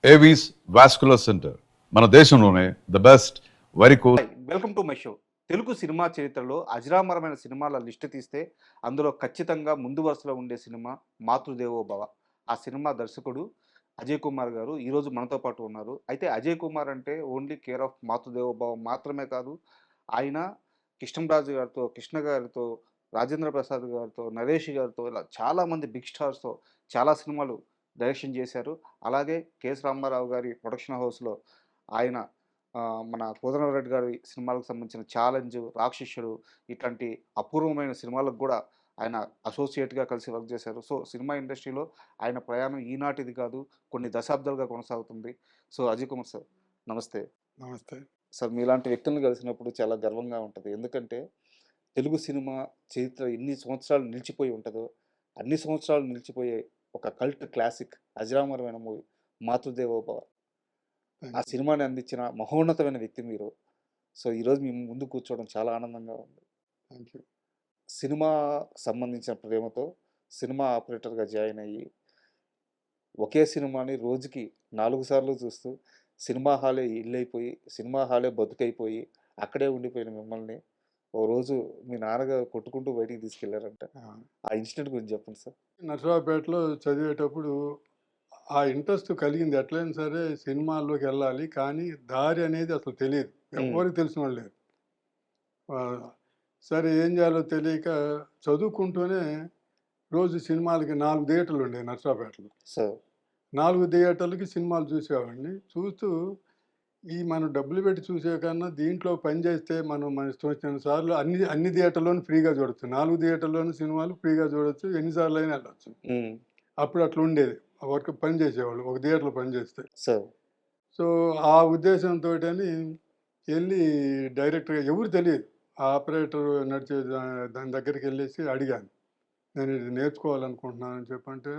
Avis vascular centre మన దేశంలోనే the best varicose. Welcome to my show. Telugu cinema చరిత్రలో అజరామరమైన సినిమాల లిస్ట్ తీస్తే అందులో ఖచ్చితంగా ముందు వరుసలో ఉండే సినిమా మాతృదేవో భవ. ఆ సినిమా దర్శకుడు అజయ్ కుమార్ గారు ఈరోజు మనతో పాటు ఉన్నారు. అయితే అజయ్ కుమార్ అంటే ఓన్లీ కేర్ ఆఫ్ మాతృదేవో భవ మాత్రమే కాదు, ఆయన కృష్ణంరాజు గారితో, కృష్ణ గారితో, రాజేంద్ర ప్రసాద్ గారితో, నరేష్ గారితో ఇలా చాలామంది బిగ్ స్టార్స్తో చాలా సినిమాలు డైరెక్షన్ చేశారు. అలాగే కెఎస్ రామారావు గారి ప్రొడక్షన్ హౌస్లో ఆయన మన కోదండరెడ్డి గారి సినిమాలకు సంబంధించిన 'ఛాలెంజ్', 'రాక్షసుడు' ఇట్లాంటి అపూర్వమైన సినిమాలకు కూడా ఆయన అసోసియేట్‌గా కలిసి వర్క్ చేశారు. సో, సినిమా ఇండస్ట్రీలో ఆయన ప్రయాణం ఈనాటిది కాదు, కొన్ని దశాబ్దాలుగా కొనసాగుతుంది. సో, అజయ్ కుమార్ సార్ నమస్తే. నమస్తే. సార్ మీలాంటి వ్యక్తులను కలిసినప్పుడు చాలా గర్వంగా ఉంటది. ఎందుకంటే తెలుగు సినిమా చరిత్ర ఎన్ని సంవత్సరాలు నిలిచిపోయి ఉంటదో, అన్ని సంవత్సరాలు నిలిచిపోయే ఒక కల్ట్ క్లాసిక్ అజరామరమైన మూవీ 'మాతృదేవో భవ'. ఆ సినిమాని అందించిన మహోన్నతమైన వ్యక్తి మీరు. సో, ఈరోజు మీ ముందు కూర్చోవడం చాలా ఆనందంగా ఉంది. Thank you. సినిమా సంబంధించిన ప్రేమతో సినిమా ఆపరేటర్‌గా జాయిన్ అయ్యి, ఒకే సినిమాని రోజుకి 4 సార్లు చూస్తూ, సినిమా హాలే ఇల్లైపోయి, సినిమా హాలే బతుకైపోయి, అక్కడే ఉండిపోయిన మిమ్మల్ని ఓ రోజు మీ నాన్నగారు కొట్టుకుంటూ బయటికి తీసుకెళ్లారంట. ఆ ఇన్సిడెంట్ గురించి చెప్పండి సార్. నరసరావుపేటలో చదివేటప్పుడు ఆ ఇంట్రెస్ట్ కలిగింది. ఎట్లైనా సరే సినిమాల్లోకి వెళ్ళాలి. కానీ దారి అనేది అసలు తెలీదు. ఎవ్వరికి తెలిసిన వాళ్ళు లేరు. ఆహ్, సరే ఏం చేయాలో తెలియక చదువుకుంటూనే రోజు సినిమాలకి 4 థియేటర్లు ఉండేవి నరసరావుపేటలో. సార్. 4 థియేటర్లకి సినిమాలు చూసేవాడిని. చూస్తూ మనం డబ్బులు పెట్టి చూసే కన్నా దీంట్లో పని చేస్తే మనం మన ఇష్టం వచ్చిన సార్లు అన్ని థియేటర్‌లోనూ ఫ్రీగా చూడొచ్చు. 4 థియేటర్‌లోనూ సినిమాలు ఫ్రీగా చూడొచ్చు. ఎన్ని సార్లైనా వెళ్ళొచ్చు. హ్మ్. అప్పుడు అట్లా ఉండేది. వర్క్ పని చేసేవాళ్ళు. ఒక థియేటర్‌లో పని చేస్తే. సార్. సో, ఆ ఉద్దేశంతోటని ఎళ్లి డైరెక్ట్‌గా ఎవరు తెలీదు. ఆ ఆపరేటర్ నడిచే దాని దగ్గరికెళ్ళేసి అడిగాను. నేను ఇది నేర్చుకోవాలనుకుంటున్నానని చెప్పంటే,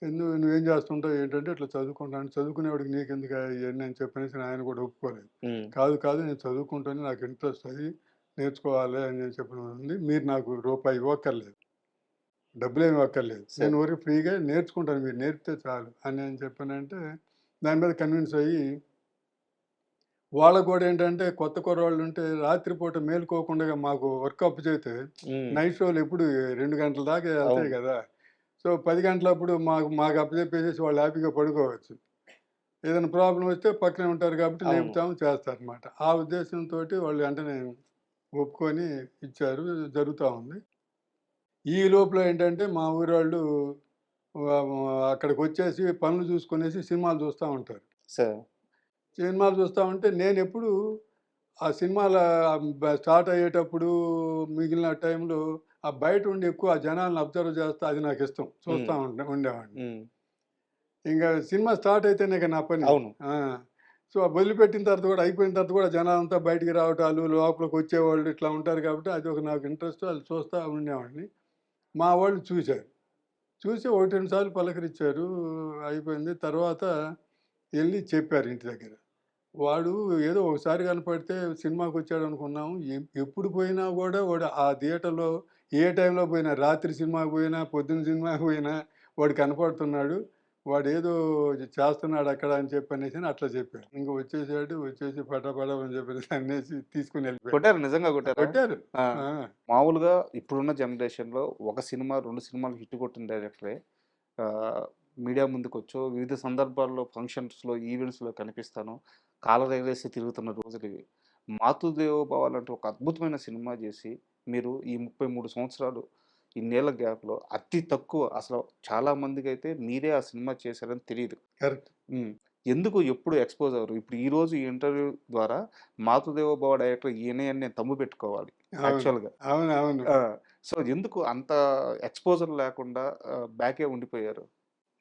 నువ్వేం చేస్తుంటావు ఏంటంటే, ఇట్లా చదువుకుంటాను. చదువుకునేవాడికి నీకెందుకు ఇయన్నీ అని చెప్పనేసి ఆయన కూడా ఒప్పుకోలేదు. హ్మ్. కాదు నేను చదువుకుంటాను. నాకు ఇంట్రెస్ట్ అది. నేర్చుకోవాలి అని చెప్పడం ఉంది. మీరు నాకు రూపాయి ఇవ్వక్కర్లేదు. డబ్బులేమి ఇవ్వక్కర్లేదు. సరే. నేను ఊరికే ఫ్రీగా నేర్చుకుంటాను. మీరు నేర్పితే చాలు అని చెప్పానంటే, దాని మీద కన్విన్స్ అయ్యి, వాళ్ళకి కూడా ఏంటంటే కొత్త కుర్రోళ్ళుంటే రాత్రిపూట మేలుకోకుండా మాకు వర్క్ అప్పచెబితే, హ్మ్. నైట్ షోలు ఎప్పుడు 2 గంటల దాకా ఎళ్తాయి అవును. గదా! సో, 10 గంటలప్పుడు మాకు అప్పచెప్పేసేసి వాళ్ళు హ్యాపీగా పడుకోవచ్చు. ఏదైనా ప్రాబ్లమ్ వస్తే పక్కనే ఉంటారు కాబట్టి అవును. లేపుతాము, చేస్తారనమాట. ఆ ఉద్దేశంతోటి వాళ్ళు వెంటనే ఒప్పుకొని ఇచ్చారు. జరుగుతా ఉంది. ఈ లోపల ఏంటంటే మా ఊరోళ్ళు అక్కడికొచ్చేసి పనులు చూసుకొనేసి సినిమాలు చూస్తా ఉంటారు. సార్. సినిమాలు చూస్తా ఉంటే నేనెప్పుడూ ఆ సినిమాల స్టార్ట్ అయ్యేటప్పుడు మిగిలిన టైంలో ఆ బయటుండి ఎక్కువ ఆ జనాలను అబ్జర్వ్ చేస్తా అది నాకిష్టం. హ్మ్. చూస్తా ఉండేవాడిని. హ్మ్. ఇంక సినిమా స్టార్ట్ అయితేనే ఇక నా పని. అవును. ఆ! సో, వదిలిపెట్టిన తర్వాత కూడా అయిపోయిన తర్వాత కూడా జనాలంతా బయటికి రావటాలు, లోపలికొచ్చేవాళ్ళు ఇట్లా ఉంటారు కాబట్టి అదొక నాకు ఇంట్రెస్ట్. అది చూస్తా ఉండేవాడిని. మా వాళ్ళు చూసారు. చూసి 1, 2 సార్లు పలకరించారు. అయిపోయింది. తర్వాత ఎళ్లి చెప్పారు ఇంటి దగ్గర. వాడు ఏదో ఒకసారి కనపడితే సినిమాకొచ్చాడనుకున్నాము. ఎప్పుడు పోయినా గూడా వాడు ఆ థియేటర్‌లో ఏ టైంలో పోయినా, రాత్రి సినిమాకి పోయినా, పొద్దున్న సినిమాకి పోయినా వాడు కనపడుతున్నాడు. వాడేదో చేస్తున్నాడక్కడ అని చెప్పనేసని అట్లా చెప్పారు. ఇంక వచ్చేసాడు. వచ్చేసి పటా అని చెప్పేసి అన్నేసి తీసుకొని ఎళ్ళిపోయాడు. కొట్టారా? నిజంగా కొట్టారా? కొట్టారు. ఆ! ఆ! మామూలుగా ఇప్పుడున్న జనరేషన్‌లో ఒక సినిమా, 2 సినిమాలు హిట్ కొట్టిన డైరెక్టరే ఆహ్, మీడియా ముందుకొచ్చో, వివిధ సందర్భాల్లో ఫంక్షన్స్‌లో, ఈవెంట్స్‌లో కనిపిస్తాను. కాలర్ ఎగరేసి తిరుగుతున్న రోజులివి. 'మాతృదేవో భవ' లాంటి ఒక అద్భుతమైన సినిమా జేసి, మీరు ఈ 33 సంవత్సరాలు, ఇన్నేళ్ల గ్యాప్‌లో అతి తక్కువ అసలు చాలా మందికైతే మీరే ఆ సినిమా చేశారని తెలీదు. కరెక్ట్. హ్మ్. ఎందుకు ఎప్పుడు ఎక్స్‌పోజ్ అవ్వరు? ఇప్పుడు ఈరోజు ఈ ఇంటర్వ్యూ ద్వారా 'మాతృదేవో భవ' డైరెక్టర్ ఈయనే అని నేను తమ్ము పెట్టుకోవాలి అవును. యాక్చువల్‌గా. అవునవును. ఆ! సో, ఎందుకు అంత ఎక్స్‌పోజర్ లేకుండా బ్యాకే ఉండిపోయారు?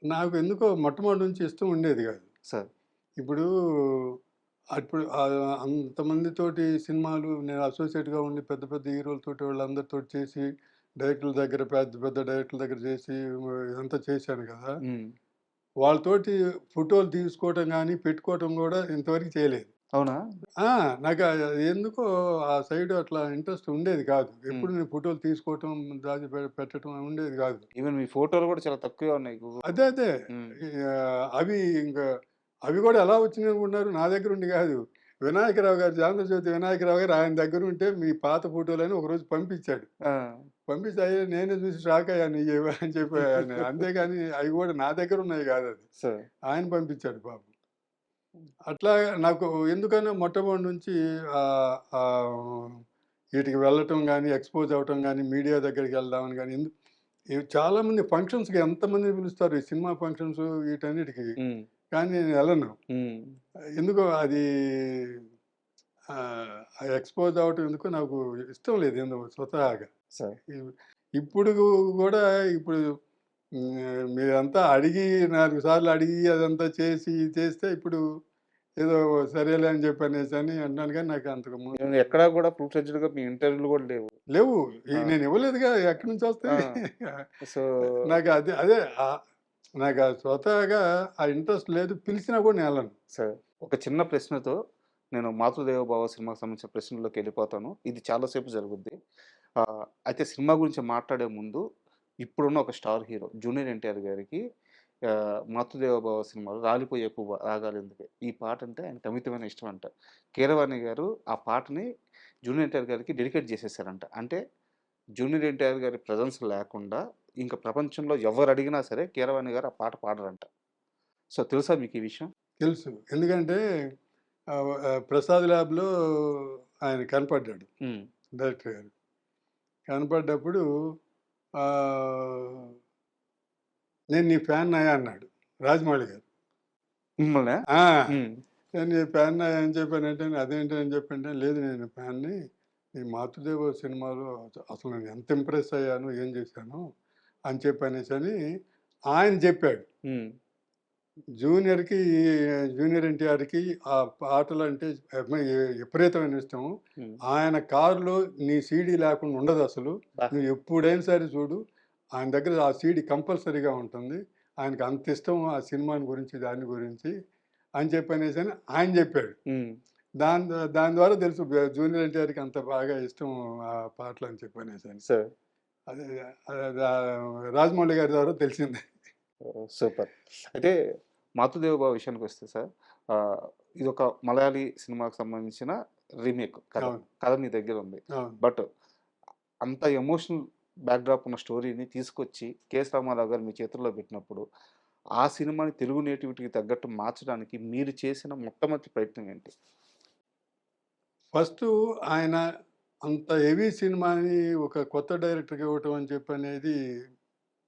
నాకు ఎందుకో మొట్టమొదటి నుంచి ఇష్టం ఉండేది గాదు. సార్. ఇప్పుడు అప్పుడు అంతమందితోటి సినిమాలు నేను అసోసియేట్‌గా ఉండి పెద్ద పెద్ద హీరోలతోటి వాళ్ళందరితోటి చేసి, డైరెక్టర్ల దగ్గర పెద్ద పెద్ద డైరెక్టర్ల దగ్గర చేసి ఇదంతా చేశాను గదా! హ్మ్. వాళ్ళతోటి ఫోటోలు తీసుకోవటం గానీ, పెట్టుకోవటం గూడా ఇంతవరకు చేయలేదు. అవునా? ఆ! నాకు ఎందుకో ఆ సైడ్ అట్లా ఇంట్రెస్ట్ ఉండేది కాదు. హ్మ్. ఎప్పుడు నేను ఫోటోలు తీసుకోవటం, పెట్టటం ఉండేది గాదు. ఈవెన్ మీ ఫోటోలు గూడా చాలా తక్కువే ఉన్నాయి. అదే. హ్మ్. అవి ఇంక అవి కూడా ఎలా వచ్చినాయి అనుకుంటున్నారు? నా దగ్గర ఉండి కాదు. వినాయకరావు గారు, ఆంధ్రజ్యోతి వినాయకరావు గారు ఆయన దగ్గర ఉంటే మీ పాత ఫోటోలని ఒకరోజు పంపించాడు. ఆ! పంపిస్తే అయ్యో! నేనే చూసి షాక్ అయ్యాను ఇయ్యేవి అని చెప్పి ఆయన. అంతేగాని అవి కూడా నా దగ్గర ఉన్నాయి కాదది. సార్. ఆయన పంపించాడు పాపం. అట్లా నాకు ఎందుకనో మొట్టమొదటి నుంచి వీటికి వెళ్ళటం గానీ, ఎక్స్‌పోజ్ అవ్వటం గానీ, మీడియా దగ్గరికి వెళ్దామని గానీ, చాలామంది ఫంక్షన్స్‌కి ఎంతమందిని పిలుస్తారు ఈ సినిమా ఫంక్షన్స్ వీటన్నిటికి. హ్మ్. కానీ నేను వెళ్ళను. హ్మ్. ఎందుకో అది ఎక్స్‌పోజ్ అవ్వటం ఎందుకో నాకు ఇష్టం లేదు ఎందుకో స్వతహాగా. సార్. ఇ ఇప్పుడు గూడా ఇప్పుడు మీరంతా అడిగి 4 సార్లు అడిగి అదంతా చేసి చేస్తే ఇప్పుడు ఏదో సరేలే అని చెప్పనేసని అంటున్నాను గానీ నాకు అంతకు నేను ఎక్కడా కూడా ఫుల్ ఫ్లెడ్జ్డ్‌గా మీ ఇంటర్వ్యూలు కూడా లేవు. లేవు. ఆ! నేను ఇవ్వలేదుగా ఎక్కడి నుంచి ఆ! వస్తాయి? సో నాకు అదే అదే నాకు స్వతహాగా ఆ ఇంట్రెస్ట్ లేదు. పిలిచినా కూడా నేను ఎళ్ళను. సరే. ఒక చిన్న ప్రశ్నతో నేను 'మాతృదేవో భవ' సినిమాకి సంబంధించిన ప్రశ్నల్లోకెళ్ళిపోతాను. ఇది చాలా సేపు జరుగుద్ది. అయితే సినిమా గురించి మాట్లాడే ముందు ఇప్పుడున్న ఒక స్టార్ హీరో 'జూనియర్ ఎన్టీఆర్' గారికి 'మాతృదేవో భవ' సినిమాలో 'రాలిపోయే పువ్వా రాగాలెందుకే' ఈ పాటంటే ఆయనకి అమితమైన ఇష్టం అంట. కీరవాణి గారు ఆ పాటని 'జూనియర్ ఎన్టీఆర్' గారికి డెడికేట్ చేసేసారంట. అంటే 'జూనియర్ ఎన్టీఆర్' గారి ప్రెజెన్స్ లేకుండా ఇంక ప్రపంచంలో ఎవరడిగినా సరే కీరవాణి గారు ఆ పాట పాడరంట. సో, తెలుసా మీకు ఈ విషయం? తెలుసు. ఎందుకంటే 'ప్రసాద్ ల్యాబ్‌లో' ఆయన కనపడ్డాడు హ్మ్. డైరెక్టర్ గారు. కనపడ్డప్పుడు ఆహ్, "నేను నీ ఫ్యాన్‌నయ్యా" అన్నాడు రాజమౌళి గారు. మిమ్మల్నా? ఆ! హ్మ్. నేను నీ ఫ్యాన్‌నయ్యా అని చెప్పానంటే, అదేంటి అని చెప్పంటే, లేదు నేను ఫ్యాన్‌ని. నీ 'మాతృదేవో' సినిమాలో అసలు నేను ఎంత ఇంప్రెస్ అయ్యాను, ఏం చేశాను అని చెప్పనేసని ఆయన చెప్పాడు. హ్మ్. జూనియర్‌కి జూనియర్ ఎన్టీఆర్‌కి ఆ పాటలంటే విపరీతమైన ఇష్టం. హ్మ్. ఆయన కారులో నీ సీడీ లేకుండా ఉండదసలు. అబ్బా! నువ్వు ఎప్పుడైనా సరే చూడు, ఆయన దగ్గర ఆ సీడీ కంపల్సరీగా ఉంటుంది. ఆయనకి అంత ఇష్టం ఆ సినిమాని గురించి, దాని గురించి అని చెప్పనేసని ఆయన చెప్పాడు. హ్మ్. దాని ద్వారా తెలుసు జూనియర్ ఎన్టీఆర్‌కి అంత బాగా ఇష్టం ఆ పాటలని చెప్పనేసని. సార్. అదే అది రాజమౌళి గారి ద్వారా తెలిసింది. ఓహ్! సూపర్. అయితే 'మాతృదేవో భవ' విషయానికొస్తే సార్ ఇదొక మలయాళీ సినిమాకి సంబంధించిన రీమేక్ కథ. అవును. కథ మీ దగ్గరుంది. అవును. బట్ అంత ఎమోషనల్ బ్యాక్‌డ్రాప్ ఉన్న స్టోరీని తీసుకొచ్చి 'కెఎస్ రామారావు' గారు మీ చేతుల్లో పెట్టినప్పుడు, ఆ సినిమాని తెలుగు నేటివిటీకి తగ్గట్టు మార్చడానికి మీరు చేసిన మొట్టమొదటి ప్రయత్నం ఏంటి? ఫస్టు ఆయన అంత హెవీ సినిమాని ఒక కొత్త డైరెక్టర్‌కి ఇవ్వటం అని చెప్పనేది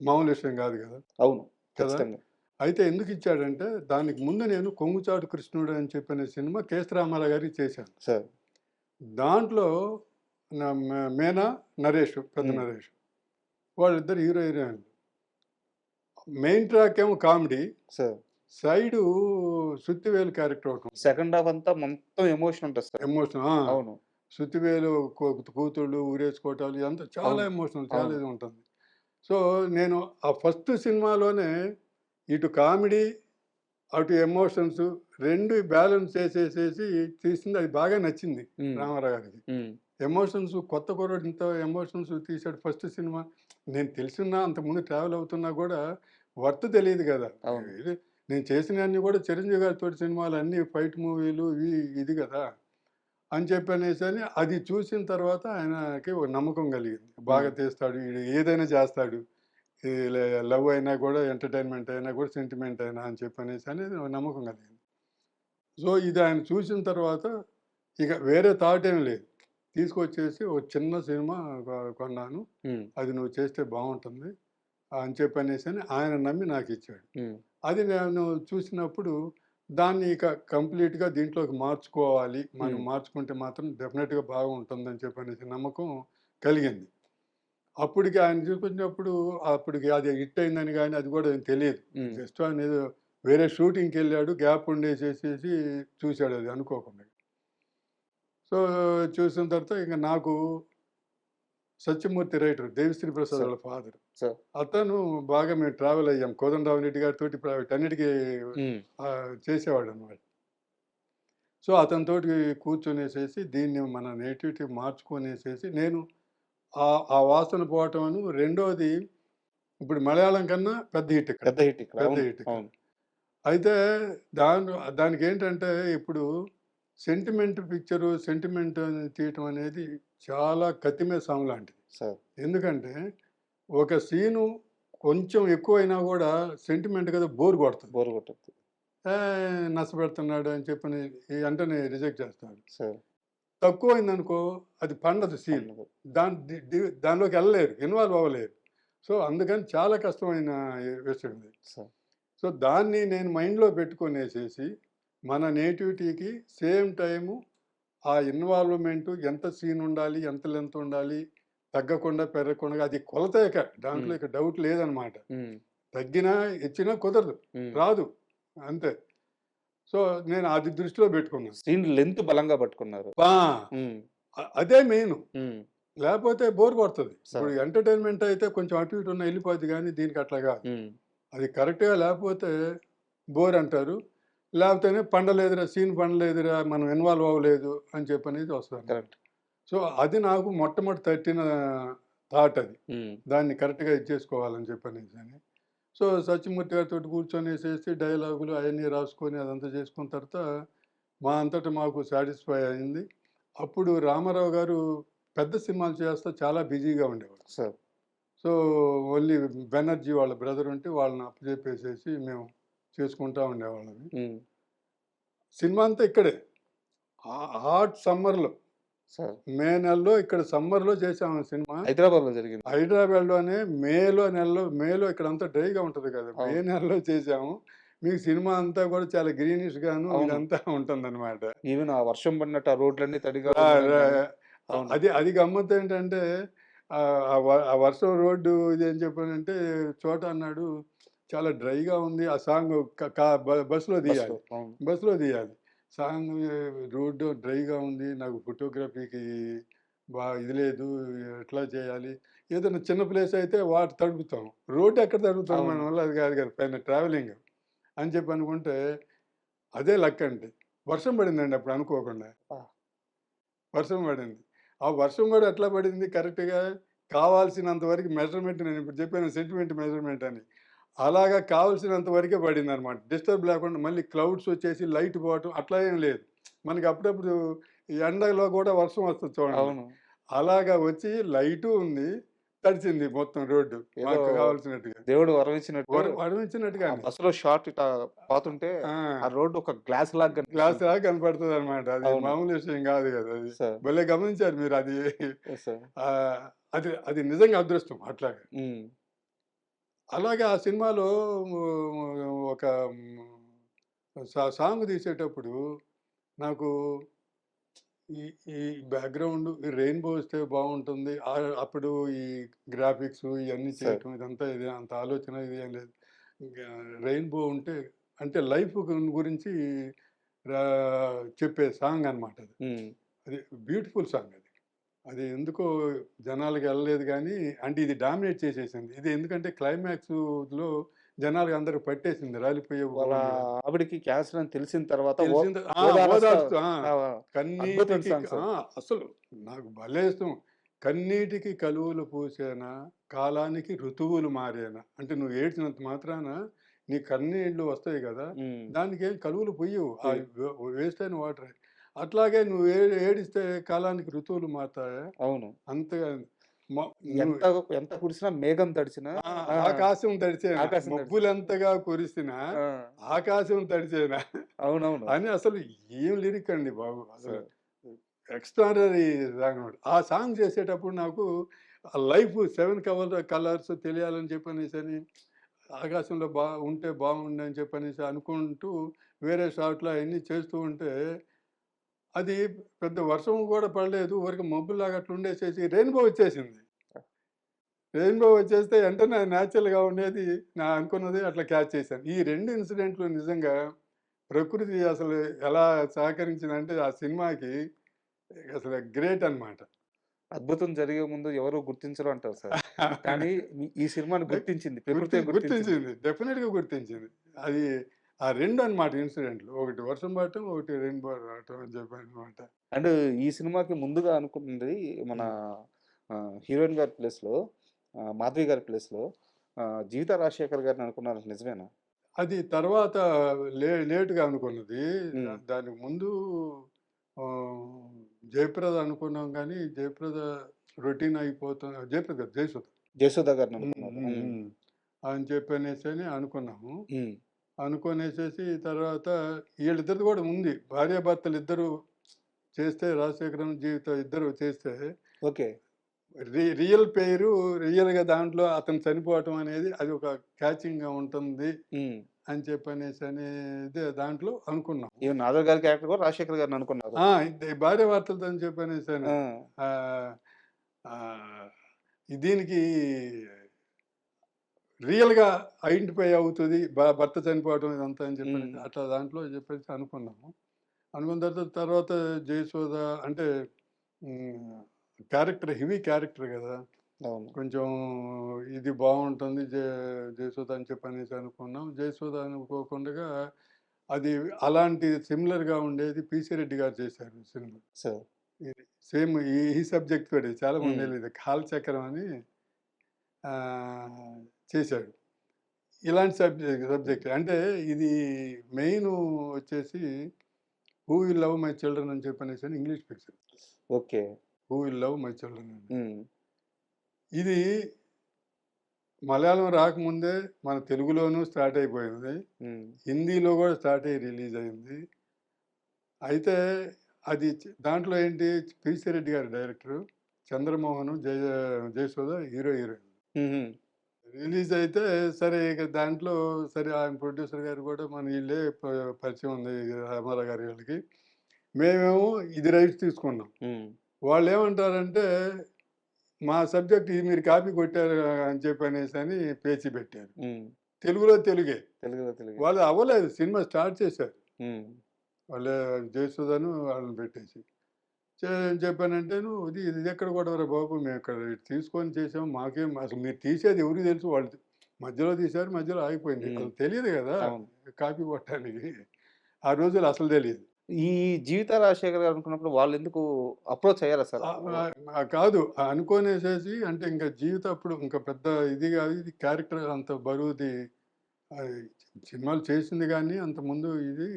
మామూలు విషయం గాదు గదా! అవును. కదా! ఖచ్చితంగా. అయితే ఎందుకిచ్చాడంటే, దానికి ముందు నేను 'కొంగుచాటు కృష్ణుడు' అని చెప్పనే సినిమా కెఎస్ రామారావు గారికి చేశాను. సార్. దాంట్లో మీనా, నరేష్, పెద్ద హ్మ్. నరేష్ వాళ్ళిద్దరు హీరో, హీరోయిన్‌లు. మెయిన్ ట్రాక్ ఏమో comedy. Sir. Side Suthivelu character ఒకటుంటది. సెకండ్ హాఫ్ అంతా మొత్తం ఎమోషన్ ఉంటది సార్. ఎమోషన్ అవును. సుత్తివేలు కూతుళ్ళు ఊరేసుకోవటాలు ఇదంతా చాలా అవును. ఎమోషనల్ చాలా అవును. ఇది ఉంటుంది. సో, నేను ఆ ఫస్ట్ సినిమాలోనే ఇటు కామెడీ, అటు ఎమోషన్స్ 2 బ్యాలెన్స్ చేసేసేసి తీసింది. అది బాగా నచ్చింది హ్మ్. రామారావు గారికి. హ్మ్. ఎమోషన్స్ కొత్త కుర్రోడు ఇంత ఎమోషన్స్ తీశాడు ఫస్ట్ సినిమా. నేను తెలిసున్నా అంతకుముందు ట్రావెల్ అవుతున్నా గూడా వర్త్ తెలీదు గదా! అవును. ఇది నేను చేసినయన్నీ గూడా చిరంజీవి గారితోటి సినిమాలన్నీ ఫైట్ మూవీలు ఇది గదా! అని చెప్పనేసని అది చూసిన తర్వాత ఆయనకి ఒక నమ్మకం కలిగింది. బాగా హ్మ్. తీస్తాడు. ఈడు ఏదైనా చేస్తాడు. ఈ లవ్ అయినా గూడా, ఎంటర్‌టైన్‌మెంట్ అయినా గూడా, సెంటిమెంట్ అయినా అని చెప్పనేసని ఒక నమ్మకం కలిగింది. సో, ఇది ఆయన చూసిన తర్వాత ఇక వేరే థాట్ ఏమి లేదు. తీసుకొచ్చేసి ఒక చిన్న సినిమా కొన్నాను. హ్మ్. అది నువ్వు చేస్తే బావుంటుంది అని చెప్పనేసని ఆయన నమ్మి నాకిచ్చాడు. హ్మ్. అది నేను చూసినప్పుడు దాన్ని ఇక కంప్లీట్‌గా దీంట్లోకి మార్చుకోవాలి. మనం హ్మ్. మార్చుకుంటే మాత్రం డెఫినిట్‌గా బాగుంటుందని చెప్పనేసి నమ్మకం కలిగింది. అప్పటికి ఆయన చూపించినప్పుడు అప్పటికి అది హిట్ అయిందని గాని అది కూడా ఏం తెలీదు. హ్మ్. జస్ట్ ఆయన ఏదో వేరే షూటింగ్‌కెళ్ళాడు. గ్యాప్ ఉండేసేసేసి చూసాడు అది అనుకోకుండా. సో, చూసిన తర్వాత ఇంక నాకు సత్యమూర్తి రైటర్ 'దేవిశ్రీ ప్రసాద్' సార్. వాళ్ళ ఫాదర్. సార్. అతను బాగా మేము ట్రావెల్ అయ్యాం. కోదండరామిరెడ్డి గారితోటి వీటన్నిటికి హ్మ్. చేసేవాడనమాట. సో, అతనితోటి కూర్చొనేసేసి దీన్ని మన నేటివిటీ మార్చుకొనేసేసి నేను ఆ వాసన పోవటమను రెండోది ఇప్పుడు మలయాళం కన్నా పెద్ద హిట్ ఇక్కడ. పెద్ద హిట్ ఇక్కడ. పెద్ద అవును. హిట్ ఇక్కడ. అవును. అయితే దానికి ఏంటంటే ఇప్పుడు సెంటిమెంట్ పిక్చరు, సెంటిమెంట్ తీయటం అనేది చాలా కత్తిమీద సాము లాంటిది. సార్. ఎందుకంటే ఒక సీను కొంచెం ఎక్కువైనా గూడా సెంటిమెంట్ కదా బోర్ కొడతది. బోర్ కొట్టద్దు. నచ్చపెడుతున్నాడు అని చెప్పని వెంటనే రిజెక్ట్ చేస్తాడు. సార్. తక్కువైందనుకో అది పండదు సీన్. పండదు. దానిలోకి వెళ్ళలేరు. ఇన్వాల్వ్ అవ్వలేరు. సో, అందుకని చాలా కష్టమైన విషయం ఇది. సార్. సో, దాన్ని నేను మైండ్‌లో పెట్టుకొనేసేసి మన నేటివిటీకి సేమ్ టైము ఆ ఇన్వాల్వ్‌మెంటు ఎంత సీన్ ఉండాలి, ఎంత లెంత్ ఉండాలి, తగ్గకుండా, పెరగకుండా అది కొలతే ఇక. దాంట్లో హ్మ్. ఇక డౌట్ లేదనమాట. హ్మ్. తగ్గినా, హెచ్చినా కుదరదు. హ్మ్. రాదు. అంతే. సో, నేను అది దృష్టిలో పెట్టుకున్నాను. సీన్ లెంత్ బలంగా పట్టుకున్నారు. ఆ! హ్మ్. అదే మెయిను. హ్మ్. లేపోతే బోర్ కొడతది. సార్. ఇప్పుడు ఎంటర్‌టైన్‌మెంట్ అయితే కొంచెం అటు ఇటు ఉన్నా ఎళ్ళిపోద్ది గానీ, దీనికి అట్లా గాదు. హ్మ్. అది కరెక్ట్‌గా లేకపోతే బోర్ అంటారు. లేకపోతేనే పండలేదురా, సీన్ పండలేదురా, మనం ఇన్వాల్వ్ అవ్వలేదు అని చెప్పనేది వస్తదనమాట. కరెక్ట్. సో, అది నాకు మొట్టమొదటి తట్టిన థాట్ అది. హ్మ్. దాన్ని కరెక్ట్‌గా ఇచ్చేసుకోవాలని చెప్పనేసని. సో, సత్యమూర్తి గారితోటి కూర్చొనేసేసి డైలాగులు అయన్నీ రాసుకొని అదంతా చేసుకున్న తర్వాత మా అంతట మాకు సాటిస్ఫై అయింది. అప్పుడు రామారావు గారు పెద్ద సినిమాలు చేస్తా చాలా బిజీగా ఉండేవారు. సార్. సో, ఓన్లీ బెనర్జీ వాళ్ళ బ్రదర్ ఉంటే వాళ్ళని అప్పజెప్పేసేసి మేము చేసుకుంటా ఉండేవాళ్ళమి. హ్మ్. సినిమా అంతా ఇక్కడే. హాట్ సమ్మర్‌లో సార్. మే నెలలో ఇక్కడ సమ్మర్‌లో చేసాము సినిమా. హైదరాబాద్‌లో జరిగింది. హైదరాబాద్‌లోనే మేలో ఇక్కడంతా డ్రైగా ఉంటది కదా! మే అవును. నెలలో చేసాము. మీకు సినిమా అంతా కూడా చాలా గ్రీనిష్‌గాను అవును. ఇదంతా ఉంటుందనమాట. ఈవెన్ ఆ వర్షం పడినట్టు ఆ రోడ్లన్నీ తడిగా రా ఉండడం రా గాని. అవును. అది గమ్మత్తేంటంటే ఆ వర్షం రోడ్డు ఇదేం చెప్పానంటే చోట అన్నాడు, "చాలా డ్రైగా ఉంది. ఆ సాంగ్ క క బ బస్‌లో బస్‌లో. తీయాలి. అవును. బస్‌లో తీయాలి. సాంగ్ రోడ్డు డ్రైగా ఉంది. నాకు ఫోటోగ్రఫీకి ఇది లేదు. ఎట్లా చేయాలి? ఏదైనా చిన్న ప్లేస్ అయితే వాటర్ తడుపుతాం. రోడ్డు ఎక్కడ తడుపుతాం మన అవును. వల్ల అది కాదు కదా! పైన ట్రావెలింగ్." అని చెప్పి అనుకుంటే అదే లక్ అండి. వర్షం పడిందండి అప్పుడు అనుకోకుండా. ఆ! వర్షం పడింది. ఆ వర్షం గూడా ఎట్లా పడింది కరెక్ట్‌గా కావాల్సినంత వరకు మెజర్‌మెంట్ నేనిప్పుడు చెప్పాను సెంటిమీటర్ మెజర్‌మెంట్ అని. అలాగా కావాల్సినంత వరకే పడిందనమాట. డిస్టర్బ్ లేకుండా మళ్ళీ క్లౌడ్స్ వచ్చేసి లైట్ పోవటం అట్లా ఏం లేదు. మనకి అప్పుడప్పుడు ఈ ఎండలో గూడా వర్షం వస్తది చూడండి. అవును. అలాగా వచ్చి లైటు ఉంది. తడిసింది మొత్తం రోడ్డు. ఏదో మాకు కావాల్సినట్టుగా. దేవుడు వరం ఇచ్చినట్టు ఆ వరమిచ్చినట్టుగానే. బస్సులో షార్ట్ ఇట్టా పోతుంటే ఆ ఆ! రోడ్డు ఒక గ్లాస్ లాగా కనిపిస్తుంటది. గ్లాస్‌లాగా కనపడతదనమాట. అది అవును. మామూలు విషయం గాదు గదా! అది. సార్. భలే గమనించారు మీరది. Yes sir. అది అది నిజంగా అదృష్టం అట్లాగా. హ్మ్. అలాగే ఆ సినిమాలో ఒక సాంగ్ తీసేటప్పుడు నాకు ఈ ఈ బ్యాక్‌గ్రౌండ్ ఈ రెయిన్‌బో వస్తే బావుంటుంది. అప్పుడు ఈ గ్రాఫిక్స్ ఇయన్నీ సార్. చేయటం ఇదంతా ఇది అంత ఆలోచన ఇది ఏం లేదు. ఇంకా రెయిన్‌బో ఉంటే అంటే లైఫ్ గురించి రా చెప్పే సాంగ్ అనమాట అది. హ్మ్. అది బ్యూటిఫుల్ సాంగ్ అది. అది ఎందుకో జనాలకి ఎళ్ళలేదు గానీ, అంటే ఇది డామినేట్ చేసేసింది. ఇది ఎందుకంటే క్లైమాక్స్‌లో జనాలకి అందరికి పట్టేసింది. రాలిపోయే వాళ్ళ గోల్డ్ అని. ఆవిడకి క్యాన్సర్ అని తెలిసిన తర్వాత తెలిసింది ఓదారస్తా ఓదార్స్తూ ఆ! అద్భుతమైన కన్నీటికి సాంగ్ సార్. అసలు నాకు భలే ఇష్టం. కన్నీటికి కలువలు పూసేనా, కాలానికి ఋతువులు మారేనా. అంటే నువ్వు ఏడ్చినంత మాత్రాన నీ కన్నీళ్ళు వస్తాయి గదా! హ్మ్. దానికేం కలువలు పొయ్యవు. పోయి వేస్ట్ అయిన వాటరే. అట్లాగే నువ్వు ఏడిస్తే కాలానికి ఋతువులు మారతాయా? అవును. అంతగా మ నువ్వు ఎంత ఎంత కురిసినా మేఘం తడిచినా ఆ! ఆకాశం తడిచేనా, ఆకాశం తడిసిన. మబ్బులెంతగా కురిసినా ఆ! ఆకాశం తడిచేనా అవునవును. అని అసలు ఏం లిరిక్ అండి బాబు. అసలు సార్. ఎక్స్ట్రార్డినరీ సాంగ్ అన్నమాట. ఆ సాంగ్ చేసేటప్పుడు నాకు ఆ లైఫ్ 7 కలర్స్ తెలియాలని చెప్పనేసని ఆకాశంలో ఉంటే బాగుండు అని చెప్పనేసి అనుకుంటూ వేరే షాట్‌లో అయన్నీ చేస్తూ ఉంటే అది పెద్ద వర్షం కూడా పడలేదు. ఊరికే మబ్బులాగా అట్లా ఉండేసేసి రెయిన్‌బో వచ్చేసింది. రెయిన్‌బో వచ్చేస్తే వెంటనే నేచురల్‌గా ఉండేది అనుకున్నది అట్లా క్యాచ్ చేశాను. ఈ 2 ఇన్సిడెంట్లు నిజంగా ప్రకృతి అసలు ఎలా సహకరించిందంటే ఆ సినిమాకి అసలు గ్రేట్ అన్నమాట. అద్భుతం జరిగే ముందు ఎవరు గుర్తించరు అంటారు సార్. కానీ ఈ సినిమాని గుర్తించింది. ప్రకృతే గుర్తించింది. గుర్తించింది. డెఫినిట్‌గా గుర్తించింది. అది ఆ 2 అన్నమాట ఇన్సిడెంట్లు. ఒకటి వర్షం పడటం, ఒకటి రెయిన్‌బో రావటం అని చెప్పనన్నమాట. అండ్ ఈ సినిమాకి ముందుగా అనుకుంది మన హ్మ్. హీరోయిన్ గారి ప్లేస్‌లో మాధవి గారి ప్లేస్‌లో జీవితా రాజశేఖర్ గారిని అనుకున్నారు నిజమేనా? అది తర్వాత లేట్‌గా అనుకున్నది. హ్మ్. దానికి ముందు ఆహ్, జయప్రద అనుకున్నాం గానీ, జయప్రద రొటీన్ జయప్రద కాదు, జయసుధ. 'జయసుధ' గారిని హ్మ్. అనుకున్నారు. హ్మ్. హ్మ్. హ్మ్. అని చెప్పనేసని అనుకున్నాము. హ్మ్. అనుకోనేసేసి తర్వాత ఈళ్ళిద్దరిది కూడా ఉంది. భార్యాభర్తలిద్దరూ చేస్తే, రాజశేఖరన్, జీవిత ఇద్దరు చేస్తే ఓకే. రియల్ పేరు రియల్‌గా దాంట్లో అతను చనిపోవటం అనేది అది ఒక క్యాచింగ్‌గా ఉంటుంది హ్మ్. అని చెప్పనేసనేది దాంట్లో అనుకున్నాం. ఈవెన్ 'నాజర్' గారి క్యారెక్టర్ కూడా రాజశేఖర్ గారిని అనుకున్నారు. ఆ! భార్యాభర్తలతోని చెప్పనేసని. ఆ! ఆహ్, ఆహ్, దీనికి రియల్‌గా ఐడెంటిఫై అవుతది. భర్త చనిపోవడం ఇదంతా అని చెప్పనేసి హ్మ్. అట్లా దాంట్లో చెప్పేసి అనుకున్నాము. అనుకున్న తర్వాత జయసుధ అంటే హ్మ్. హెవీ క్యారెక్టర్ గదా! అవును. కొంచెం ఇది బావుంటుంది. జయసుధ అని చెప్పనేసి అనుకున్నాం. జయసుధ అనుకోకుండగా అది అలాంటి సిమిలర్‌గా ఉండేది 'పీసీ రెడ్డి' గారు చేశారు సినిమా. సార్. ఇది సేమ్ ఈ సబ్జెక్ట్ తోటి చాలా మందికి హ్మ్. తెలీదు. 'కాలచక్రం' అని ఆహ్, చేశాడు. ఇలాంటి సబ్జెక్ట్ అంటే ఇది మెయిను వచ్చేసి 'who will love my children' అని చెప్పనేసని English picture. Okay. 'Who will love my children' అని. హ్మ్. ఇది మలయాళం రాకముందే మన తెలుగులోనూ స్టార్ట్ అయిపోయింది. హ్మ్. హిందీలో గూడా స్టార్ట్ అయ్యి రిలీజ్ అయింది. అయితే అది దాంట్లో ఏంటి 'పీసీ రెడ్డి' గారు డైరెక్టరు. చంద్రమోహన్, జయసుధ హీరోయిన్. హుహు. రిలీజ్ అయితే సరే ఇక దాంట్లో సరే ఆయన ప్రొడ్యూసర్ గారు గూడా మన ఈళ్ళే పరిచయం ఉంది రామారావు గారి వీళ్ళకి. మేమేమో ఇది రైట్స్ తీసుకున్నాం. హ్మ్. వాళ్ళేమంటారంటే మా సబ్జెక్ట్ ఇది మీరు కాపీ కొట్టారు అని చెప్పనేసని పేచీ పెట్టారు. హ్మ్. తెలుగులో తెలుగే. తెలుగులో తెలుగే. వాళ్ళు అవ్వలేదు. సినిమా స్టార్ట్ చేశారు. హ్మ్. వాళ్ళే జయసుధను వాళ్ళని పెట్టేసి. ఏం చెప్పానంటేను ఇదెక్కడ గొడవరా బాబు! మేమిక్కడ తీసుకొని చేసాం. మాకేం అసలు మీరు తీసేది ఎవరికి తెలుసు? వాళ్ళు మధ్యలో తీశారు. మధ్యలో ఆగిపోయింది. హ్మ్. అసలు తెలీదు గదా! అవును. కాపీ కొట్టడానికి. ఆ రోజుల్లో అసలు తెలీదు. ఈ 'జీవిత రాజశేఖర్' గారు అనుకున్నప్పుడు వాళ్ళెందుకు అప్రోచ్ అయ్యారా సార్? ఆహ్, ఆహ్, కాదు అనుకోనేసేసి అంటే ఇంక జీవితం అప్పుడు ఇంక పెద్ద ఇది గాదు. ఇది క్యారెక్టర్ అంత బరువుది అది సినిమాలు చేసింది గానీ అంతకుముందు ఇది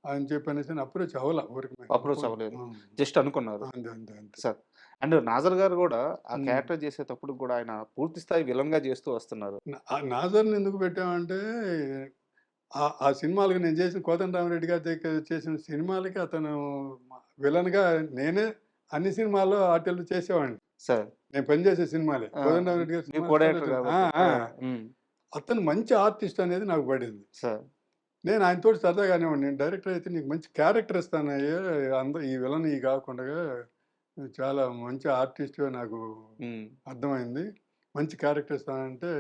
అని చెప్పనేసని అప్రోచ్ అవ్వల. ఊరికే మేము అప్రోచ్ అనుకున్నాం. అవ్వలేదు. ఆ! జస్ట్ అనుకున్నారు. అంతే. అంతే. అంతే. సార్. అండ్ 'నాజర్' గారు గూడా ఆ హ్మ్. క్యారెక్టర్ చేసేటప్పుడు గూడా ఆయన పూర్తి స్థాయి విలన్‌గా చేస్తూ వస్తున్నారు. నాజర్‌ని ఎందుకు పెట్టామంటే ఆ సినిమాలకి నేను చేసిన 'కోదండరామిరెడ్డి' గారి చేసిన సినిమాలకి అతను విలన్‌గా నేనే అన్ని సినిమాల్లో ఆటిల్లో చేసేవాడిని. సార్. నేను పనిచేసే సినిమాలే. ఆ! 'కోదండరామిరెడ్డి' గారి మీరు సినిమాలు కో చాలా డైరెక్టర్ ఆ! గాబట్టి. ఆ! ఆ! హ్మ్. అతను మంచి ఆర్టిస్ట్ అనేది నాకు పడింది. సార్. నేను ఆయనతోటి సరదాగా అనేవాడిని. నేను డైరెక్టర్ అయితే నీకు మంచి క్యారెక్టర్ ఇస్తానయ్యా! ఈ విలన్ కాకుండగా నువ్వు చాలా మంచి ఆర్టిస్ట్‌గా నాకు హ్మ్. అర్థమైంది. మంచి క్యారెక్టర్ ఇస్తానంటే,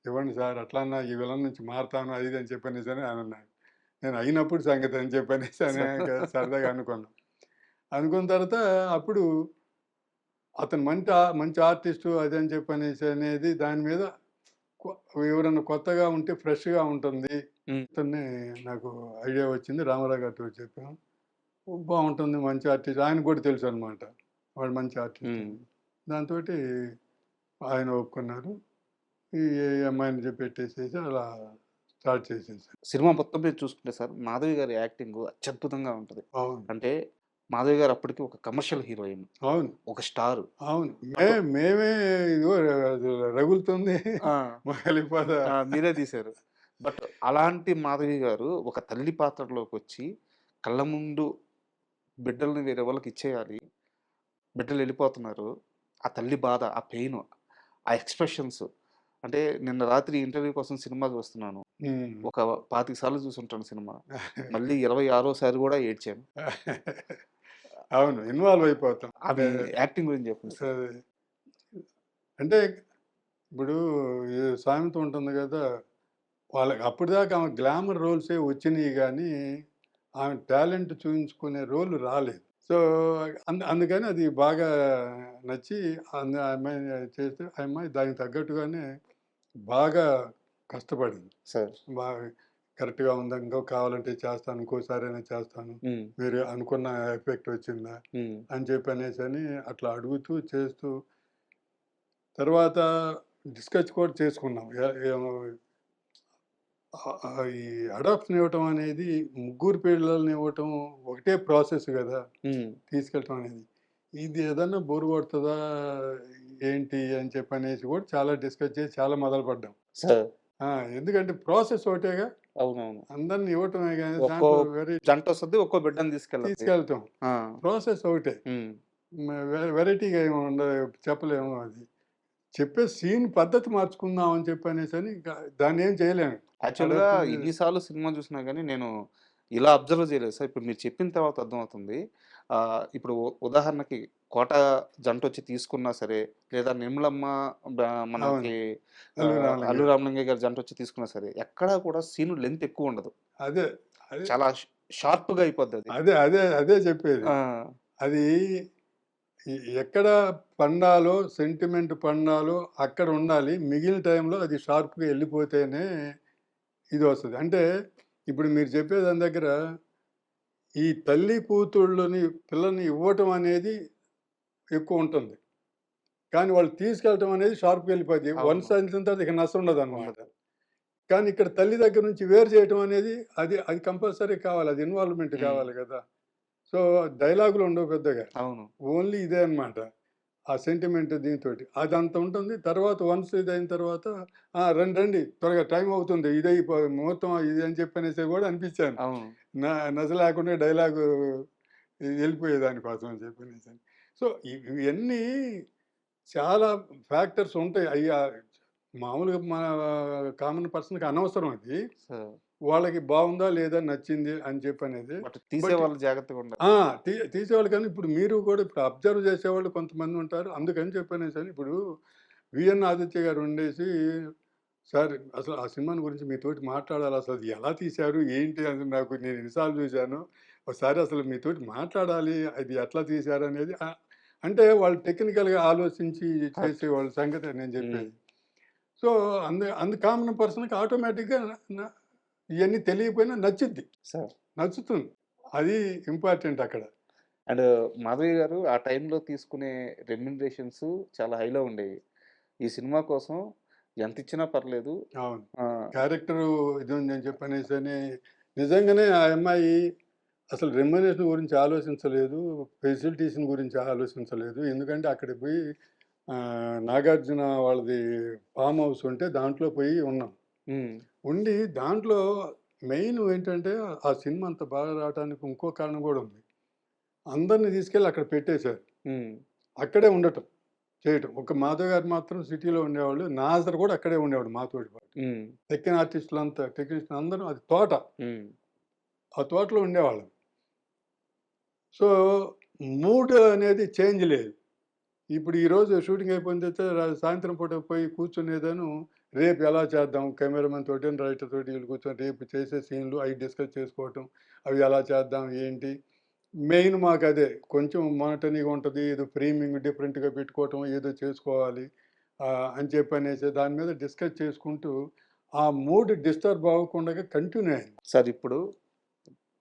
ఇవ్వండి సార్ అట్లన్నా ఈ విలన్ నుంచి మారతాను అది ఇది అని చెప్పనేసని ఆయనన్నాడు. నేను అయినప్పుడు సంగతి అని చెప్పనేసి సరదాగా అనుకున్నాం. అనుకున్న తర్వాత అప్పుడు అతను మంచి ఆర్టిస్టు అది అని చెప్పనేసి అనేది దాని మీద కొ ఎవరైనా కొత్తగా ఉంటే ఫ్రెష్‌గా ఉంటుంది. హ్మ్. ఇతన్ని నాకు ఐడియా వచ్చింది. రామారావు గారితో చెప్పాం. బావుంటుంది మంచి ఆర్టిస్ట్. ఆయనకు కూడా తెలుసనమాట. వాడు మంచి ఆర్టిస్ట్ హ్మ్. అని. దాంతోటి ఆయన ఒప్పుకున్నారు. ఈ అమ్మాయిని పెట్టేసేసి అలా స్టార్ట్ చేసేసాం. సినిమా మొత్తం మీద చూసుకుంటే సార్ 'మాధవి' గారి యాక్టింగు అత్యద్భుతంగా ఉంటది. అవును. అంటే 'మాధవి' గారు అప్పటికి ఒక కమర్షియల్ హీరోయిన్. అవును. ఒక స్టార్. అవును. అటు మేమే ఇదిగో అది రగులుతుంది ఆ! మొగలిపోద ఆ! మీరే తీశారు. బట్ అలాంటి 'మాధవి' గారు ఒక తల్లి పాత్రలోకొచ్చి కళ్ళ ముందు బిడ్డల్ని వేరే వాళ్ళకిచ్చేయాలి. బిడ్డలెళ్ళిపోతున్నారు. ఆ తల్లి బాధ, ఆ పెయిను, ఆ ఎక్స్‌ప్రెషన్స్ అంటే నిన్న రాత్రి ఇంటర్వ్యూ కోసం సినిమా చూస్తున్నాను. హ్మ్. ఒక 25 సార్లు చూసుంటాను సినిమా. మళ్ళీ 26 గూడా ఏడ్చాను. అవును. ఇన్వాల్వ్ అయిపోతాం. ఆమె యాక్టింగ్ గురించి చెప్పండి సార్? అదే. అంటే ఇప్పుడు ఈ సామెత ఉంటుంది గదా! వాళ్ళకి అప్పటిదాకా ఆమె గ్లామర్ రోల్సే వచ్చినియి గానీ, ఆమె టాలెంట్ చూయించుకునే రోల్ రాలేదు. సో, అందుకని అది బాగా నచ్చి ఆ అమ్మాయిని చేస్తే, ఆ అమ్మాయి దానికి తగ్గట్టుగానే బాగా కష్టపడింది. సార్. బాగా కరెక్ట్‌గా ఉందా? ఇంకో కావాలంటే చేస్తాను. ఇంకోసారైనా చేస్తాను. హ్మ్. మీరు అనుకున్న ఎఫెక్ట్ వచ్చిందా? హ్మ్. అని చెప్పనేసని అట్లా అడుగుతూ, చేస్తూ తర్వాత డిస్కస్ కూడా చేసుకున్నాం. ఏమో ఈ అడాప్షన్ ఇవ్వటం అనేది ముగ్గురు పిల్లల్ని ఇవ్వటం ఒకటే ప్రాసెస్ కదా హ్మ్. తీసుకెళ్ళటం అనేది. ఇది ఏదన్నా బోర్ కొడతదా ఏంటి అని చెప్పనేసి కూడా చాలా డిస్కస్ చేసి చాలా మొదలుపడ్డాం. సార్. ఆ! ఎందుకంటే ప్రాసెస్ ఒకటేగా. అవునవును. అందరిని ఇవ్వటమే గాని ఒక్కో దాంట్లో వెరైటీ జంటొస్తది. ఒక్కో బిడ్డని తీసుకెళ్ళద్ది. తీసుకెళ్ళటం. ఆ! ప్రాసెస్ ఒకటే. హ్మ్. వెరైటీగా ఏమి చెప్పలేము అది. చెప్పే సీన్ పద్ధతి మార్చుకుందాం అని చెప్పనేసని ఇంకా దాన్నేం చేయలేము. యాక్చువల్‌గా అడాప్షన్ ఇన్ని సార్లు సినిమా చూసినా గానీ, నేను ఇలా అబ్జర్వ్ చేయలేదు సార్. ఇప్పుడు మీరు చెప్పిన తర్వాత అర్థమవుతుంది. ఇప్పుడు ఉదాహరణకి 'కోట' జంటొచ్చి తీసుకున్నా సరే, లేదా 'నిర్మలమ్మ' బ అవును. మనకి 'అల్లు రామలింగ' 'అల్లు రామలింగయ్య' గారి జంటొచ్చి తీసుకున్నా సరే, ఎక్కడా కూడా సీను లెంత్ ఎక్కువుండదు. అదే. అదే. చాలా షార్ప్‌గా అయిపోద్దది. అదే చెప్పేది. ఆ! అది ఎక్కడ పండాలో, సెంటిమెంట్ పండాలో అక్కడ ఉండాలి. మిగిలిన టైంలో అది షార్ప్‌గా ఎళ్ళిపోతేనే ఇదొస్తది. అంటే ఇప్పుడు మీరు చెప్పే దాని దగ్గర ఈ తల్లి కూతుళ్ళని పిల్లల్ని ఇవ్వటం అనేది ఎక్కువుంటుంది. కానీ వాళ్ళు తీసుకెళ్ళటం అనేది షార్ప్‌గా ఎళ్ళిపోద్ది. అవును. వన్స్ ఎళ్ళిన తర్వాత ఇక నస ఉండదనమాట. ఉండదు. కానీ ఇక్కడ తల్లి దగ్గర నుంచి వేరు చేయటం అనేది అది కంపల్సరీ కావాలి. అది ఇన్వాల్వ్‌మెంట్ హ్మ్. కావాలి కదా! సో, డైలాగులు ఉండవు పెద్దగా. అవును. ఓన్లీ ఇదే అనమాట. ఆ సెంటిమెంట్ దీనితోటి. అదంత ఉంటుంది. తర్వాత వన్స్ ఇదయిన తర్వాత రండి, రండి త్వరగా టైం అవుతుంది. ముహూర్తం ఇది అని చెప్పనేసి కూడా అనిపించాను. అవును. నస లేకుండా డైలాగు ఎళ్ళిపోయే దానికోసం అని చెప్పనేసని. సో, ఇవన్నీ చాలా ఫ్యాక్టర్స్ ఉంటాయి. మామూలుగా మన కామన్ పర్సన్‌కి అనవసరం అది. సో, వాళ్ళకి బావుందా? లేదా? నచ్చింది అని చెప్పనేది. బట్ బట్ తీసేవాళ్ళు జాగ్రత్తగా ఉండాలి. ఆ! తీసేవాళ్ళు కానీ ఇప్పుడు మీరు కూడా ఇప్పుడు అబ్జర్వ్ చేసేవాళ్ళు కొంతమంది ఉంటారు. అందుకని చెప్పనేసని ఇప్పుడు 'విఎన్ ఆదిత్య' గారు ఉండేసి, "సార్ అసలు ఆ సినిమాని గురించి మీతోటి మాట్లాడాలి. అసలు అది ఎలా తీశారు? ఏంటి? అది నేను ఎన్ని సార్లు చూశాను. ఒకసారి అసలు మీతోటి మాట్లాడాలి. అది ఎట్లా తీశారు అనేది" అంటే వాళ్ళు టెక్నికల్‌గా ఆలోచించి కరెక్ట్. చేసేవాళ్ళ సంగతి నేను హ్మ్. చెప్పేది. సో, అందు కామన్ పర్సన్‌కి ఆటోమేటిక్‌గా న ఇయన్నీ తెలియకపోయినా నచ్చిద్ది. సార్. నచ్చుతుంది. అది ఇంపార్టెంట్ అక్కడ. అండ్ మాధవి గారు ఆ టైంలో తీసుకునే రెమ్యునరేషన్స్ చాలా హైలో ఉండేవి. ఈ సినిమా కోసం ఎంతిచ్చినా పర్లేదు. అవును. ఆహ్, క్యారెక్టరు ఇదుందని చెప్పనేసని నిజంగానే ఆ అమ్మాయి అసలు రెమ్యునరేషన్ గురించి ఆలోచించలేదు. ఫెసిలిటీస్‌ని గురించి ఆలోచించలేదు. ఎందుకంటే అక్కడికి పోయి 'నాగార్జున' వాళ్ళది ఫార్మ్ హౌస్ ఉంటే దాంట్లో పోయి ఉన్నాం. హ్మ్. ఉండి దాంట్లో మెయిన్ ఏంటంటే ఆ సినిమా అంత బాగా రావటానికి ఇంకో కారణం గూడా ఉంది. అందరిని తీసుకెళ్ళి అక్కడ పెట్టేశారు. హ్మ్. అక్కడే ఉండటం. చేయటం. ఒక మాధవ్ గారు మాత్రం సిటీలో ఉండేవాళ్ళు. నాజర్ కూడా అక్కడే ఉండేవాడు మాతోటి పాటు. హ్మ్. ఎక్కిన ఆర్టిస్టులంతా టెక్నీషియన్ అందరం అది తోట. హ్మ్. ఆ తోటలో ఉండేవాళ్ళం. సో, మూడ్ అనేది చేంజ్ లేదు. ఇప్పుడు ఈరోజు షూటింగ్ అయిపోయిన తర్వాత సాయంత్రం పూట పోయి కూర్చునేదాను, రేపు ఎలా చేద్దాం కెమెరామెన్ తోటి, రైటర్ తోటి వీళ్ళు కూర్చొని రేపు చేసే సీన్‌లు అయి డిస్కస్ చేసుకోవటం. అవి ఎలా చేద్దాం ఏంటి? మెయిన్ మాకదే. కొంచెం మోనోటనీగా ఉంటది. ఏదో ఫ్రేమింగ్ డిఫరెంట్‌గా పెట్టుకోవటం, ఏదో చేసుకోవాలి అని చెప్పనేసి దాని మీద డిస్కస్ చేసుకుంటూ, ఆ మూడ్ డిస్టర్బ్ అవ్వకుండగా కంటిన్యూ అయింది. సార్ ఇప్పుడు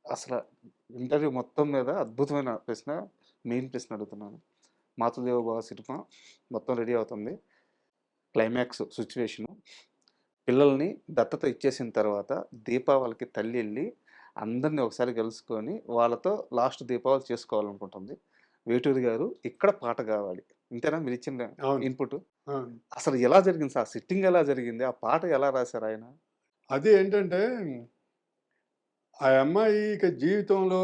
అసల ఇంటర్వ్యూ మొత్తం మీద అద్భుతమైన ప్రశ్న, మెయిన్ ప్రశ్న అడుగుతున్నాను. 'మాతృదేవో భవ' సినిమా మొత్తం రెడీ అవుతుంది. Climax situation. పిల్లల్ని దత్తత ఇచ్చేసిన తర్వాత దీపావళికి తల్లెళ్ళి అందరిని ఒకసారి కలుసుకొని వాళ్ళతో లాస్ట్ దీపావళి చేసుకోవాలనుకుంటుంది. వేటూరి గారు ఇక్కడ పాట కావాలి. ఇంతేనా మీరిచ్చిన అవును. ఇన్‌పుట్? అవును. అసలు ఎలా జరిగింది సార్? సిట్టింగ్ ఎలా జరిగింది? ఆ పాట ఎలా రాసారాయన? అది ఏంటంటే, ఆ అమ్మాయి ఇక జీవితంలో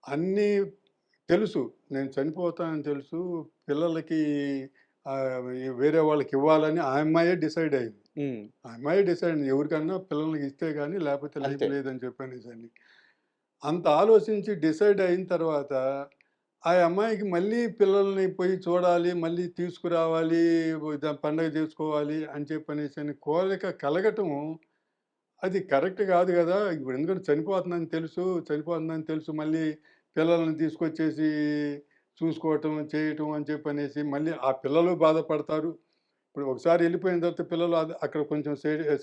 అన్నీ తెలుసు. నేను చనిపోతానని తెలుసు. పిల్లలకి వేరే వాళ్ళకివ్వాలని ఆ అమ్మాయే డిసైడ్ అయింది. హ్మ్. ఆ అమ్మాయే డిసైడ్ అయింది. ఎవరికన్నా పిల్లలకి ఇస్తే గాని లేకపోతే లైఫ్ అంతే. లేదని చెప్పనేసని. అంత ఆలోచించి డిసైడ్ అయిన తర్వాత, ఆ అమ్మాయికి మళ్ళీ పిల్లల్ని పోయి చూడాలి, మళ్ళీ తీసుకురావాలి, పండగ చేసుకోవాలి అని చెప్పనేసని కోరిక కలగటం అది కరెక్ట్ గాదు గదా! ఇప్పుడు ఎందుకంటే చనిపోతుందని తెలుసు. మళ్ళీ పిల్లల్ని తీసుకొచ్చేసి చూసుకోవటం, చేయటం అని చెప్పనేసి మళ్ళీ ఆ పిల్లలు బాధపడతారు. ఇప్పుడు ఒకసారి ఎళ్ళిపోయిన తర్వాత పిల్లలు అక్కడ కొంచెం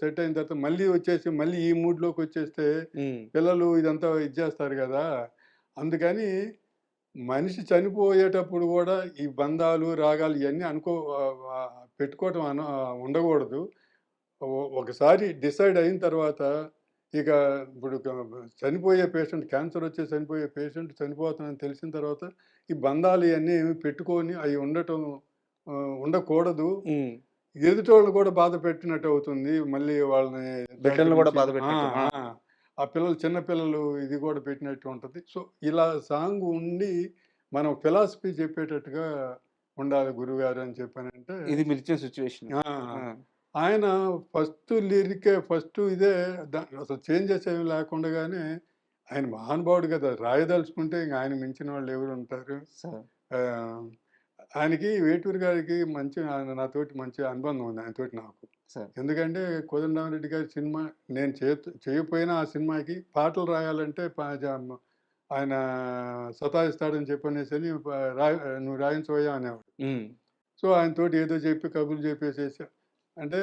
సెట్ అయిన తర్వాత మళ్ళీ వచ్చేసి మళ్ళీ ఈ మూడ్‌లోకొచ్చేస్తే హ్మ్. పిల్లలు ఇదంతా ఇది జేస్తారు గదా! అందుకని మనిషి చనిపోయేటప్పుడు గూడా ఈ బంధాలు, రాగాలు ఇయన్నీ పెట్టుకోవటం ఉండగూడదు. ఒకసారి డిసైడ్ అయిన తర్వాత ఇక ఇప్పుడు చనిపోయే పేషెంట్, క్యాన్సర్ వచ్చి చనిపోయే పేషెంట్ చనిపోతానని తెలిసిన తర్వాత ఈ బంధాలు ఇవన్నీ ఏమి పెట్టుకొని అవి ఉండకూడదు. హ్మ్. ఎదుటోళ్ళని కూడా బాధ పెట్టినట్టు అవుతుంది. మళ్ళీ వాళ్ళని బిడ్డల్ని కూడా బాధ ఆ! పెట్టినట్టు. ఆ! ఆ! ఆ పిల్లలు, చిన్న పిల్లలు ఇది కూడా పెట్టినట్టు ఉంటది. సో, ఇలా సాంగ్ ఉండి మనం ఫిలాసఫీ చెప్పేటట్టుగా ఉండాలి గురువుగారు అని చెప్పానంటే ఇది మీరిచ్చిన సిట్యుయేషన్. ఆ! ఆ! ఆయన ఫస్ట్ ఇదే అసలు చేంజెస్ ఏమి లేకుండానే ఆయన మహానుభావుడు కదా! రాయదలుచుకుంటే ఇంక ఆయన మించిన వాళ్ళు ఎవరుంటారు? సార్. ఆహ్, ఆయనకి వేటూరి గారికి నాతోటి మంచి అనుబంధం ఉంది ఆయనతోటి నాకు. సార్. ఎందుకంటే కోదండరామిరెడ్డి గారి సినిమా నేను చేయకపోయినా ఆ సినిమాకి పాటలు రాయాలంటే ఆయన సతాయిస్తాడని చెప్పనేసని "నువ్వు రాయించవయ్యా" అనేవాడు. హ్మ్. సో, ఆయనతోటి ఏదో చెప్పి కబుర్లు చెప్పేసేసి అంటే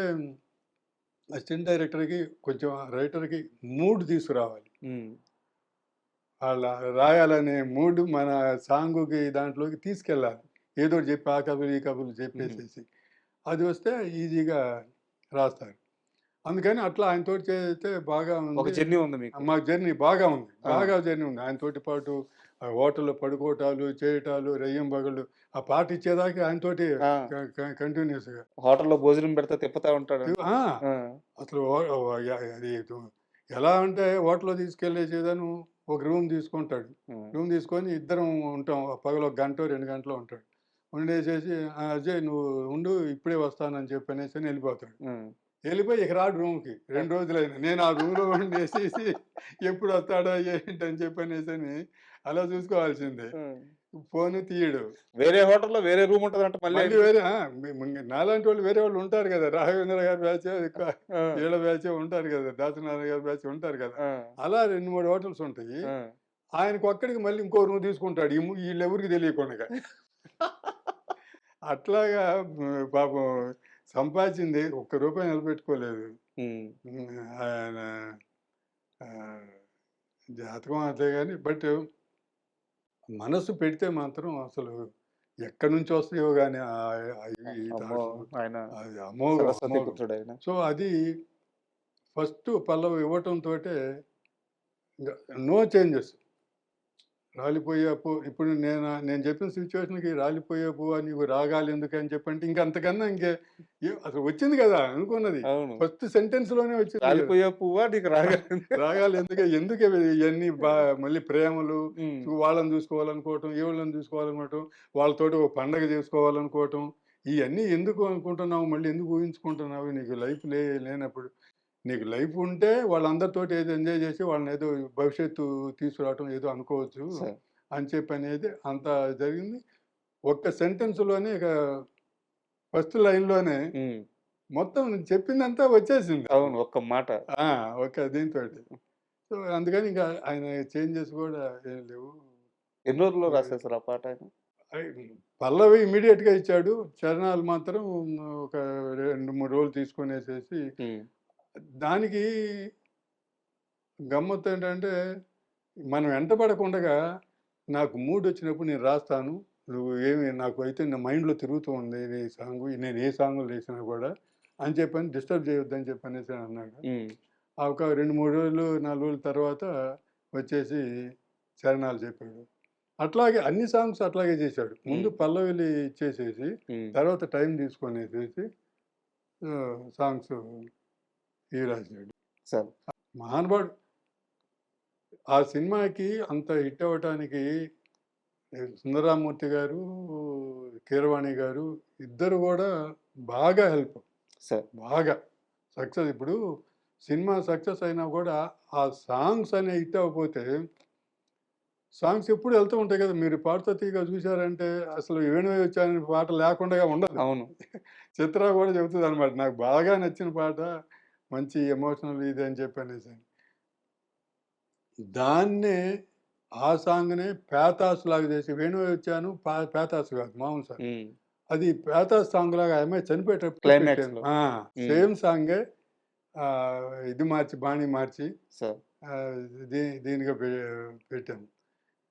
అసిస్టెంట్ డైరెక్టర్‌కి కొంచెం రైటర్‌కి మూడ్ తీసుకురావాలి. హ్మ్. ఆళ్ళ రాయాలనే మూడ్ మన సాంగుకి దాంట్లోకి తీసుకెళ్ళాలి. ఏదోటి చెప్పి ఆ కబుర్లు, ఈ కబుర్లు హుహు. చెప్పేసేసి. అది వస్తే ఈజీగా రాస్తారు. అందుకని అట్లా ఆయనతోటి చేస్తే బాగా ఒక ఉంది. జర్నీ ఉంది మీకు. మా జర్నీ బాగా ఉంది. ఆ! బాగా జర్నీ ఉంది. ఆయనతోటి పాటు హోటల్‌లో పడుకోవటాలు, చేయటాలు, రెయ్యంబగళ్ళు ఆ పాట ఇచ్చేదాకా ఆయనతోటి ఆ! క క కంటిన్యూస్‌గా. హోటల్‌లో భోజనం పెడితే తిప్పుతా ఉంటాడంట. ఆ! ఆ! అసలు ఓ ఓ య అది ఎలా అంటే హోటల్‌లో తీసుకెళ్ళేసేదను ఒక రూమ్ తీసుకుంటాడు. హ్మ్. రూమ్ తీసుకొని ఇద్దరం ఉంటాం. పగలు ఒక గంటో, 2 గంటలో ఉంటాడు. ఉండేసేసి అజయ్ నువ్వు ఉండు ఇప్పుడే వస్తానని చెప్పనేసని ఎళ్ళిపోతాడు. హ్మ్. ఎళ్ళిపోయి ఇక రాడు రూమ్‌కి 2 రోజులైనా. నేను ఆ రూమ్‌లో ఉండేసేసి ఎప్పుడొస్తాడో ఏంటని చెప్పనేసని అలా చూసుకోవాల్సిందే. హ్మ్. ఫోను తీయడు. వేరే హోటల్‌లో వేరే రూమ్ ఉంటదంట మళ్ళీ మళ్ళీ ఆయనకి. వేరే నాలాంటి వాళ్ళు వేరే వాళ్ళు ఉంటారు కదా! రాఘవేంద్ర గారి బ్యాచో ఆ! వీళ్ళ బ్యాచో ఉంటారు కదా! దాసనారాయణ గారి బ్యాచ్ ఉంటారు కదా! ఆ! అలా 2, 3 హోటల్స్ ఉంటాయి. ఆ! ఆయనకొక్కడికి మళ్ళీ ఇంకో రూమ్ తీసుకుంటాడు. ఈళ్ళెవరికీ తెలియకుండగా. అట్లాగా పాపం సంపాదించింది ఒక్క రూపాయి నిలబెట్టుకోలేదు. హ్మ్. ఆయన ఆహ్, జాతకం అదే గాని మనసు పెడితే మాత్రం అసలు ఎక్కడి నుంచి వస్తాయో గాని ఇవి అమ్మో! థాట్స్ ఆయన అది సరస్వతి అమోఘం. పుత్రుడాయన. సో, అది ఫస్ట్ పల్లవి ఇవ్వటంతోటే ఇంగ నో చేంజెస్. రాలిపోయే ఇప్పుడు నేను చెప్పిన సిట్యుయేషన్‌కి రాలిపోయే పువ్వా నీకు రాగాలెందుకని చెప్పంటే ఇంక అంతకన్నా అసలు వచ్చింది కదా! అనుకున్నది. అవును. ఫస్ట్ సెంటెన్స్‌లోనే వచ్చింది కదా! రాలిపోయే పువ్వా నీకు రాగాలెందుకే ఇయన్నీ మళ్ళీ ప్రేమలు, హ్మ్. వాళ్ళని చూసుకోవాలనుకోవటం, ఈళ్ళని చూసుకోవాలనుకోవటం, వాళ్ళతోటి ఒక పండగ చేసుకోవాలనుకోవటం, ఇయన్నీ ఎందుకు అనుకుంటున్నావు? మళ్ళీ ఎందుకు ఊహించుకుంటున్నావు? నీకు లైఫ్ లేనప్పుడు. నీకు లైఫ్ ఉంటే వాళ్ళందరితోటి ఏదో ఎంజాయ్ చేసి వాళ్ళనేదో భవిష్యత్తు తీసుకురావటం ఏదో అనుకోవచ్చు సరే. అని చెప్పనేది అంత జరిగింది. ఒక్క సెంటెన్స్‌లోనే ఇక ఫస్ట్ లైన్‌లోనే హ్మ్. మొత్తం చెప్పిందంతా వచ్చేసిందసలు. అవును. ఒక్క మాట. ఆ! ఒక దీంతోటి. సో, అందుకని ఇంకా ఆయన చేంజెస్ గూడా ఏం లేవు. ఎన్ని రోజుల్లో మరి రాసేసారు ఆ పాట ఆయన? అయి పల్లవి ఇమ్మీడియేట్‌గా ఇచ్చాడు. చరణాలు మాత్రం ఒక 2, 3 రోజులు తీసుకొనేసేసి హ్మ్. దానికి గమ్మత్తేంటంటే మనం వెంటపడకుండగా నాకు మూడొచ్చినప్పుడు నేను రాస్తాను. నువ్వు ఏమి నాకు అయితే నా మైండ్‌లో తిరుగుతూ ఉంది నీ సాంగు. నేను ఏ సాంగులు చేసినా గూడా అని చెప్పని డిస్టర్బ్ చేయొద్దని చెప్పనేసి అన్నాడు. హ్మ్. ఆ ఒక 2, 3 రోజులు, 4 రోజుల తర్వాత వచ్చేసి చరణాలు చెప్పాడు. అట్లాగే అన్ని సాంగ్స్ అట్లాగే చేశాడు. ముందు హ్మ్. పల్లవిలు ఇచ్చేసేసి, హ్మ్. తర్వాత టైం తీసుకొనేసేసి సాంగ్స్ రాసాడు. సరే. మహానుభావుడు. ఆ సినిమాకి అంత హిట్ అవ్వటానికి సుందరరామూర్తి గారు, కీరవాణి గారు ఇద్దరు గూడా బాగా హెల్ప్. సరే. బాగా. ఇప్పుడు సినిమా సక్సెస్ అయినా గూడా ఆ సాంగ్స్ అనేవి హిట్ అవ్వకపోతే సాంగ్స్ ఎప్పుడు ఎళ్తూ ఉంటాయి గదా! మీరు 'పాడుతా తీగ' చూసారంటే అసలు 'వేణువే వచ్చానని' పాట లేకుండా ఉండదు. అవును. చిత్ర గూడా చెబుతదనమాట. నాకు బాగా నచ్చిన పాట మంచి ఎమోషనల్ ఇది అని చెప్పనేసి. దాన్నే ఆ సాంగ్‌నే పేతాస్ లాగా చేసి 'వేణువే వచ్చాను' పేతాస్ కాదు మామూలు సాంగ్. హ్మ్. అది పేతాస్ సాంగ్ లాగా ఆ అమ్మాయి చనిపోయేటప్పుడు పెట్టాను. క్లైమాక్స్‌లో. హ్మ్. సేమ్ సాంగే ఇది మార్చి బాణీ మార్చి సరే. ఆహ్, దీనిగా పెట్టాను.